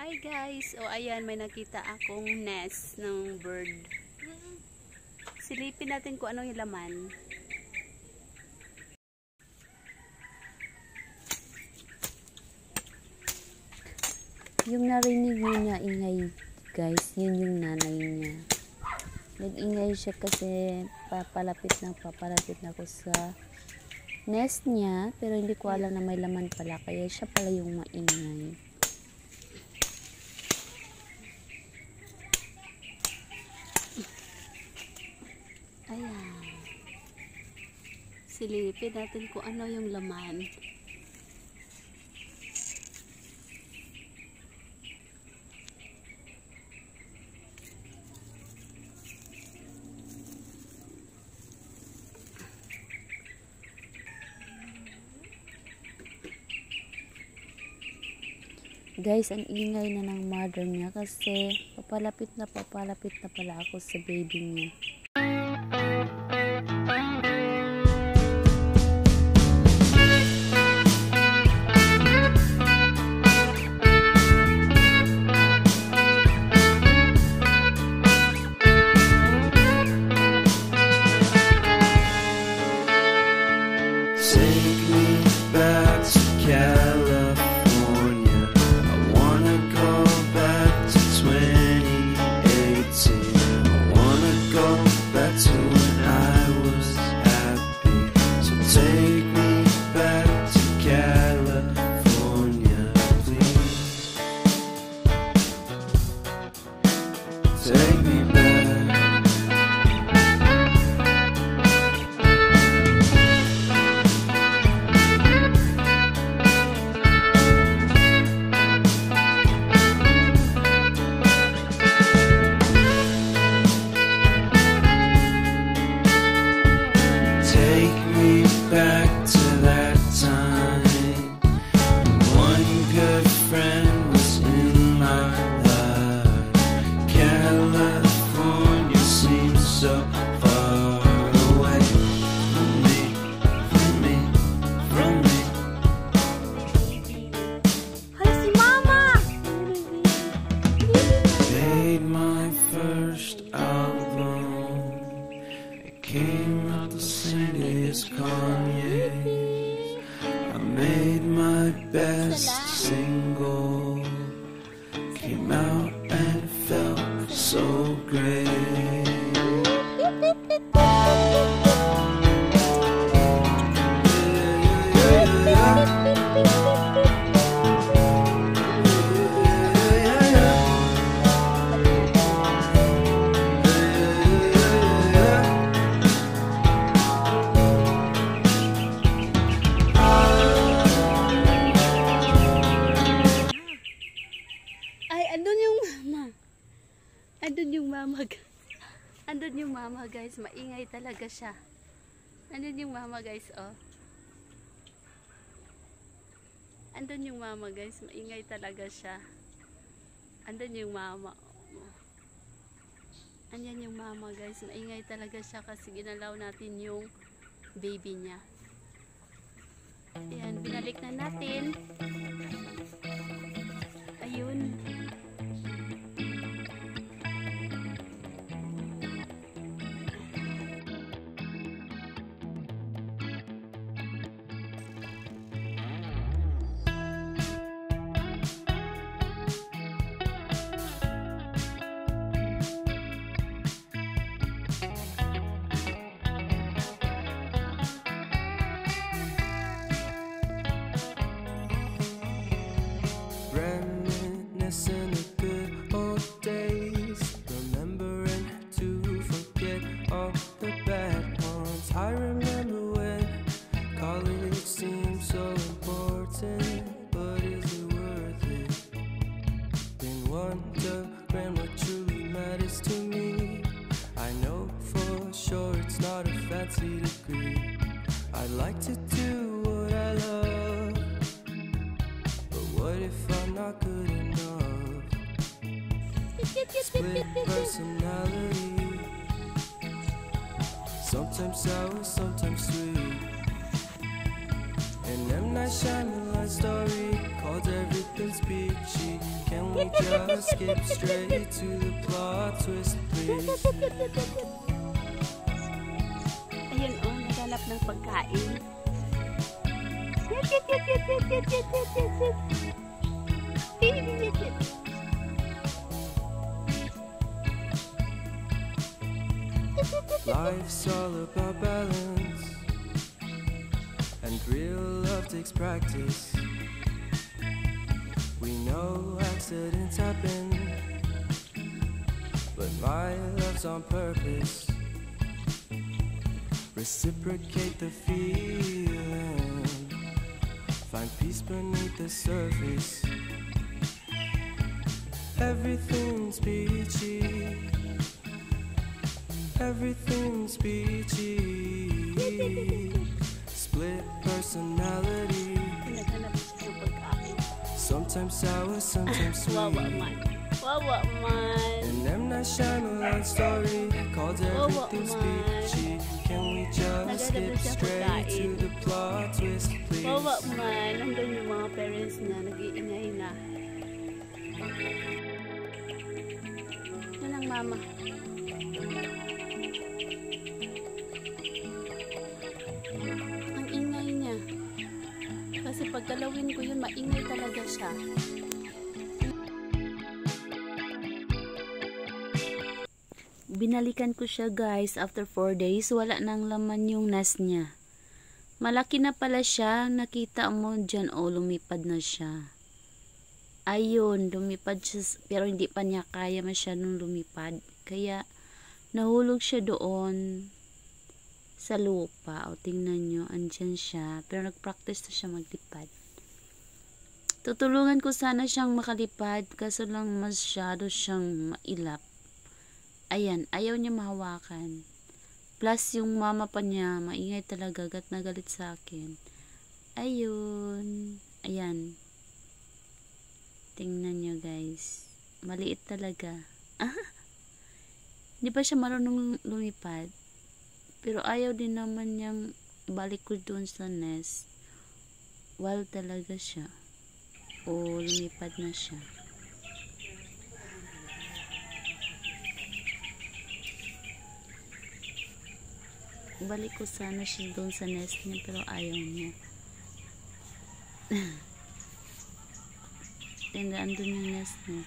Hi guys! O ayan, may nakita akong nest ng bird. Silipin natin kung ano yung laman. Yung narinig niyo na ingay guys, yun yung nanay niya. Nag-ingay siya kasi papalapit na ako sa nest niya, pero hindi ko alam na may laman pala, kaya siya pala yung maingay. Ayan. Silipin natin kung ano yung laman. Guys, ang ingay na ng mother niya kasi papalapit na pala ako sa baby niya. Take me back to California. I wanna go back to 2018. I wanna go back to when I was happy. So take me back to California, please. Take me back. Take me back to that time. One good friend was in my life. California seems so far away from me, from me, from me. Hala si Mama! Made my first album. It came out the same day as Kanye's. I made my best single. Came out and it felt so great. Ay, andun yung mama. Andun yung mama. Andun yung mama guys. Maingay talaga siya. Andun yung mama guys, oh. Andun yung mama guys. Maingay talaga siya. Andun yung mama. Andyan yung mama guys. Maingay talaga siya kasi ginalaw natin yung baby niya. Ayan, binalik na natin. Ayun. Reminiscing the good old days, remembering to forget all the bad ones. I remember when college seemed so important, but is it worth it? Been wondering what truly matters to me. I know for sure it's not a fancy degree. I'd like to do what I love, but what if I'm not good enough? Split personality, sometimes sour, sometimes sweet. An M. Night Shyamalan story called Everything's Peachy. Can't we just skip straight to the plot twist, please? Ayun oh, naghanap ng pagkain. Life's all about balance, and real love takes practice. We know accidents happen, but my love's on purpose. Reciprocate the feeling, find peace beneath the surface. Everything's peachy, everything's peachy. Split personality, sometimes sour, sometimes sweet. Wawa man. An M. Night Shyamalan story called Everything's Peachy. Can we just skip straight to the plot twist, please? Wawa man. Nandun yung mga parents na nag-iingay na. Yan ang mama. Ang ingay niya. Kasi pag galawin ko yun, maingay talaga siya. Binalikan ko siya guys after 4 days. Wala nang laman yung nest niya. Malaki na pala siya. Nakita mo dyan. Oh, lumipad na siya. Ayun, lumipad siya. Pero hindi pa niya kaya masyadong lumipad. Kaya nahulog siya doon sa lupa. O, tingnan nyo. Andyan siya. Pero nag-practice na siya maglipad. Tutulungan ko sana siyang makalipad. Kaso lang masyado siyang mailap. Ayan, ayaw niya mahawakan. Plus, yung mama pa niya, maingay talaga, gat na galit sa akin. Ayun. Ayan. Tingnan nyo, guys. Maliit talaga. Hindi pa siya marunong lumipad. Pero ayaw din naman niyang balik ko doon sa nest. Wild talaga siya. O, lumipad na siya. Balik ko sana siya doon sa nest niya pero ayaw niya. And andun yung nest niya.